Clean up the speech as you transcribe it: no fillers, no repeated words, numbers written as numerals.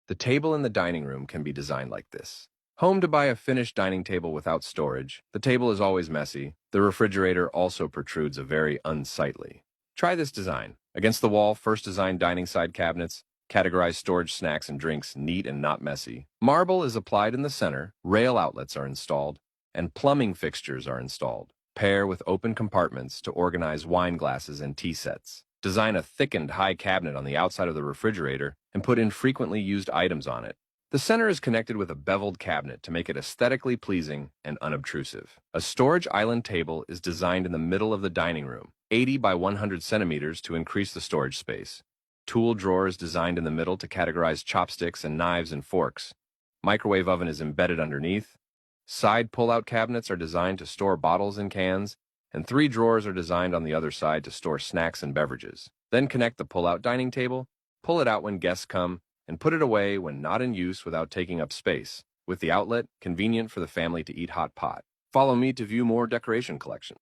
The table in the dining room can be designed like this. Home to buy a finished dining table without storage. The table is always messy. The refrigerator also protrudes a very unsightly. Try this design. Against the wall, first design dining side cabinets. Categorize storage snacks and drinks neat and not messy. Marble is applied in the center. Rail outlets are installed. And plumbing fixtures are installed. Pair with open compartments to organize wine glasses and tea sets. Design a thickened high cabinet on the outside of the refrigerator and put in frequently used items on it. The center is connected with a beveled cabinet to make it aesthetically pleasing and unobtrusive. A storage island table is designed in the middle of the dining room, 80 by 100 centimeters to increase the storage space. Tool drawer is designed in the middle to categorize chopsticks and knives and forks. Microwave oven is embedded underneath. Side pull-out cabinets are designed to store bottles and cans, and 3 drawers are designed on the other side to store snacks and beverages. Then connect the pull-out dining table, pull it out when guests come, and put it away when not in use without taking up space. With the outlet, convenient for the family to eat hot pot. Follow me to view more decoration collections.